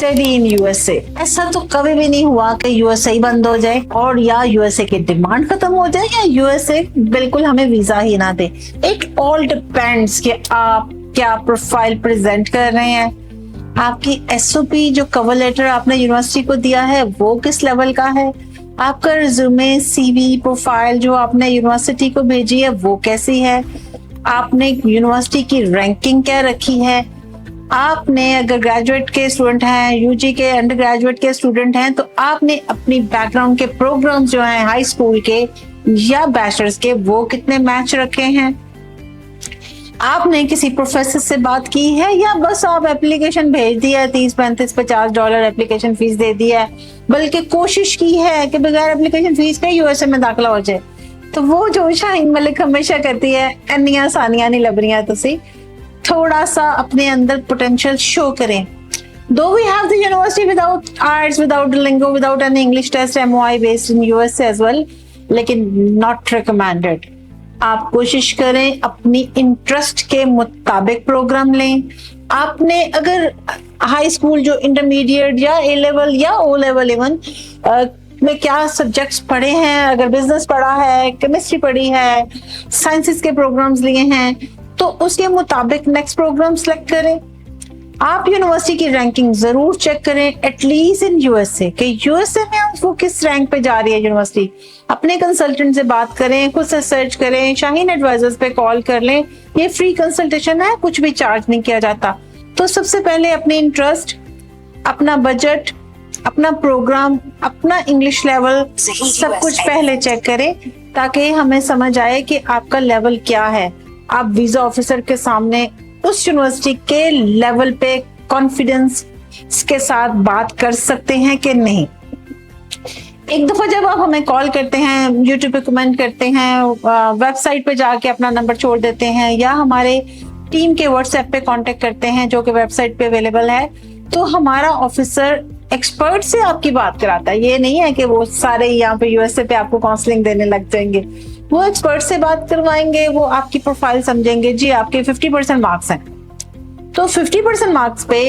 Study in USA. ऐसा तो कभी भी नहीं हुआ कि यूएसए बंद हो जाए और या यूएसए की डिमांड खत्म हो जाए या यूएसए बिल्कुल हमें वीजा ही ना दे। इट ऑल डिपेंड्स कि आप क्या प्रोफाइल प्रेजेंट कर रहे हैं, आपकी एसओपी जो कवर लेटर आपने यूनिवर्सिटी को दिया है वो किस लेवल का है, आपका रिज्यूमे सीवी प्रोफाइल जो आपने यूनिवर्सिटी को भेजी है वो कैसी है, आपने यूनिवर्सिटी की रैंकिंग क्या रखी है, आपने अगर ग्रेजुएट के स्टूडेंट हैं, यूजी के अंडर ग्रेजुएट के स्टूडेंट हैं तो आपने अपनी बैकग्राउंड के प्रोग्राम्स जो हैं हाई स्कूल के या बैचलर्स के वो कितने मैच रखे हैं, आपने किसी प्रोफेसर से बात की है या बस आप एप्लीकेशन भेज दिया है, 30-35-50 $, एप्लीकेशन फीस दे दिया है, बल्कि कोशिश की है कि बगैर एप्लीकेशन फीस के यूएसए में दाखिला हो जाए। तो वो जो शाहीन मलिक हमेशा कहती है अन्नियां सानियां नहीं लबरियां, तुसी थोड़ा सा अपने अंदर पोटेंशियल शो करें। Though we have the university without arts, without Duolingo, without an English test, MOI based in USA as well, लेकिन not recommended। आप कोशिश करें अपनी इंटरेस्ट के मुताबिक प्रोग्राम लें। आपने अगर हाई स्कूल जो इंटरमीडिएट या ए लेवल या ओ लेवल इवन में क्या सब्जेक्ट्स पढ़े हैं, अगर बिजनेस पढ़ा है, केमिस्ट्री पढ़ी है, साइंसेस के प्रोग्राम्स लिए हैं, तो उसके मुताबिक नेक्स्ट प्रोग्राम सेलेक्ट करें। आप यूनिवर्सिटी की रैंकिंग जरूर चेक करें, एटलीस्ट इन यूएसए कि यूएसए में वो किस रैंक पे जा रही है यूनिवर्सिटी। अपने कंसल्टेंट से बात करें, खुद से सर्च करें, शाहीन एडवाइजर्स पे कॉल कर लें। ये फ्री कंसल्टेशन है, कुछ भी चार्ज नहीं किया जाता। तो सबसे पहले अपने इंटरेस्ट, अपना बजट, अपना प्रोग्राम, अपना इंग्लिश लेवल सब कुछ पहले चेक करें ताकि हमें समझ आए कि आपका लेवल क्या है। आप वीजा ऑफिसर के सामने उस यूनिवर्सिटी के लेवल पे कॉन्फिडेंस के साथ बात कर सकते हैं कि नहीं। एक दफा जब आप हमें कॉल करते हैं, यूट्यूब पे कमेंट करते हैं, वेबसाइट पे जाके अपना नंबर छोड़ देते हैं या हमारे टीम के व्हाट्सएप पे कांटेक्ट करते हैं जो कि वेबसाइट पे अवेलेबल है, तो हमारा ऑफिसर एक्सपर्ट से आपकी बात कराता है। ये नहीं है कि वो सारे यहाँ पे यूएसए पे आपको काउंसलिंग देने लग जाएंगे। वो एक्सपर्ट से बात करवाएंगे, वो आपकी प्रोफाइल समझेंगे। जी आपके 50% मार्क्स हैं, तो 50% मार्क्स पे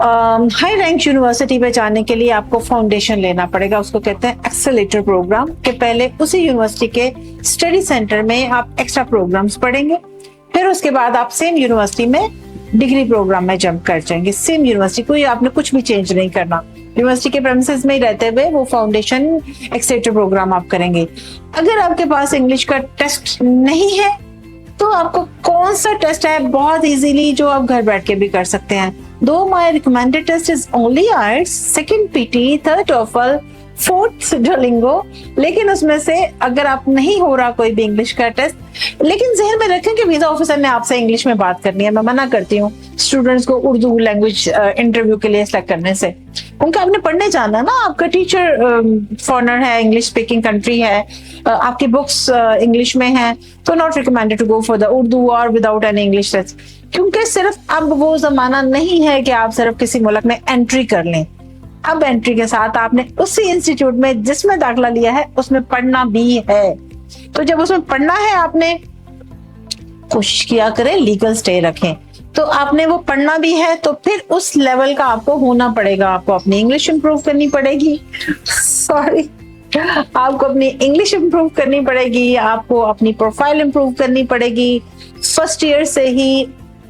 हाई रैंक यूनिवर्सिटी पे जाने के लिए आपको फाउंडेशन लेना पड़ेगा। उसको कहते हैं एक्सेलेरेटर प्रोग्राम, के पहले उसी यूनिवर्सिटी के स्टडी सेंटर में आप एक्स्ट्रा प्रोग्राम्स पढ़ेंगे, फिर उसके बाद आप सेम यूनिवर्सिटी में डिग्री प्रोग्राम में जंप कर जाएंगे। सेम यूनिवर्सिटी, कोई आपने कुछ भी चेंज नहीं करना, यूनिवर्सिटी के प्रेमिसेस में ही रहते हुए वो फाउंडेशन एक्सेलेरेटर प्रोग्राम आप करेंगे। अगर आपके पास इंग्लिश का टेस्ट नहीं है तो आपको कौन सा टेस्ट है बहुत इजीली जो आप घर बैठ के भी कर सकते हैं। Though my recommended test is only IELTS, second PTE, third TOEFL, fourth Duolingo. लेकिन उसमें से अगर आप नहीं हो रहा कोई भी इंग्लिश का टेस्ट, लेकिन जहन में रखें कि वीजा ऑफिसर ने आपसे इंग्लिश में बात करनी है। मैं मना करती हूँ स्टूडेंट्स को उर्दू लैंग्वेज इंटरव्यू के लिए सिलेक्ट करने से, क्योंकि आपने पढ़ने जाना ना। आपका टीचर फॉरेनर है, इंग्लिश स्पीकिंग कंट्री है, आपकी बुक्स इंग्लिश में है, तो not recommended to go for the Urdu और विदाउट एन इंग्लिश टेस्ट। क्योंकि सिर्फ अब वो जमाना नहीं है कि आप सिर्फ किसी मुल्क में एंट्री कर लें। अब एंट्री के साथ आपने उसी इंस्टीट्यूट में जिसमें दाखिला लिया है उसमें पढ़ना भी है। तो जब उसमें पढ़ना है, आपने कोशिश किया करें लीगल स्टे रखें। तो आपने वो पढ़ना भी है तो फिर उस लेवल का आपको होना पड़ेगा। आपको अपनी इंग्लिश इंप्रूव करनी पड़ेगी, सॉरी, आपको अपनी इंग्लिश इंप्रूव करनी पड़ेगी, आपको अपनी प्रोफाइल इंप्रूव करनी पड़ेगी। फर्स्ट ईयर से ही,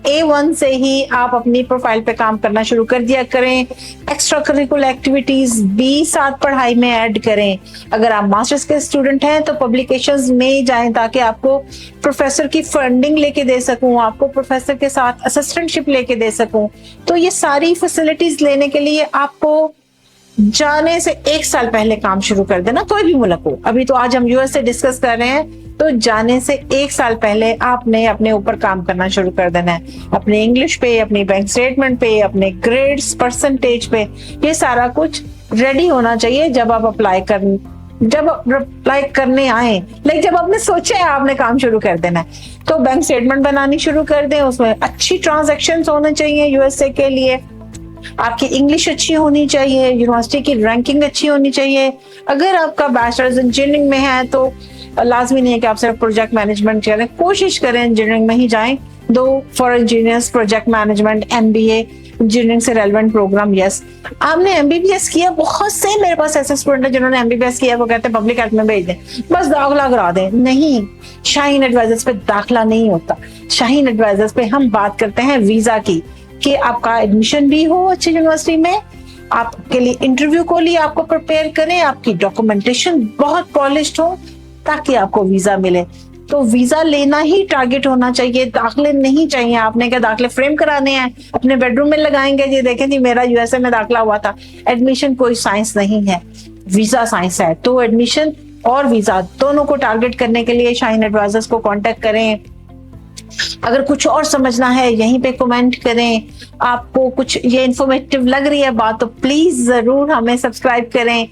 A1 से ही आप अपनी प्रोफाइल पे काम करना शुरू कर दिया करें। एक्स्ट्रा करिकुलर एक्टिविटीज भी साथ पढ़ाई में ऐड करें। अगर आप मास्टर्स के स्टूडेंट हैं तो पब्लिकेशंस में जाएं ताकि आपको प्रोफेसर की फंडिंग लेके दे सकूं, आपको प्रोफेसर के साथ असिस्टेंटशिप लेके दे सकूं। तो ये सारी फैसिलिटीज लेने के लिए आपको जाने से 1 साल पहले काम शुरू कर देना, कोई भी मुल्क हो। अभी तो आज हम यूएस से डिस्कस कर रहे हैं, तो जाने से 1 साल पहले आपने अपने ऊपर काम करना शुरू कर देना है। अपने इंग्लिश पे, अपनी बैंक स्टेटमेंट पे, अपने ग्रेड्स, परसेंटेज पे, ये सारा कुछ रेडी होना चाहिए जब आप अप्लाई करने आए। लाइक जब आपने सोचा है आपने काम शुरू कर देना है, तो बैंक स्टेटमेंट बनानी शुरू कर दें। उसमें अच्छी ट्रांजेक्शन होने चाहिए यूएसए के लिए। आपकी इंग्लिश अच्छी होनी चाहिए, यूनिवर्सिटी की रैंकिंग अच्छी होनी चाहिए। अगर आपका बैचलर्स इंजीनियरिंग में है तो लाजमी नहीं है कि आप सिर्फ प्रोजेक्ट मैनेजमेंट करें, कोशिश करें इंजीनियरिंग में ही जाएं। दो for engineers project management, MBA engineering से रेलेवेंट प्रोग्राम, यस। आपने एमबीबीएस किया, बहुत से मेरे पास ऐसे स्टूडेंट है जिन्होंने एमबीबीएस किया, वो कहते हैं पब्लिक हेल्थ में भेज दें, बस दाखिला करा दें। नहीं, शाहीन एडवाइजर्स पे दाखिला नहीं होता। शाहीन एडवाइजर्स पे हम बात करते हैं वीजा की, कि आपका एडमिशन भी हो अच्छी यूनिवर्सिटी में, आपके लिए इंटरव्यू को लिए आपको प्रिपेयर करें, आपकी डॉक्यूमेंटेशन बहुत पॉलिश्ड हो, ताकि आपको वीजा मिले। तो वीजा लेना ही टारगेट होना चाहिए, दाखिले नहीं चाहिए। आपने क्या दाखिले फ्रेम कराने हैं, अपने बेडरूम में लगाएंगे जी देखें जी मेरा यूएसए में दाखिला हुआ था। एडमिशन कोई साइंस नहीं है, वीजा साइंस है। तो एडमिशन और वीजा दोनों को टारगेट करने के लिए शाहीन एडवाइजर्स को कांटेक्ट करें। अगर कुछ और समझना है यहीं पे कमेंट करें। आपको कुछ ये इंफॉर्मेटिव लग रही है बात तो प्लीज जरूर हमें सब्सक्राइब करें।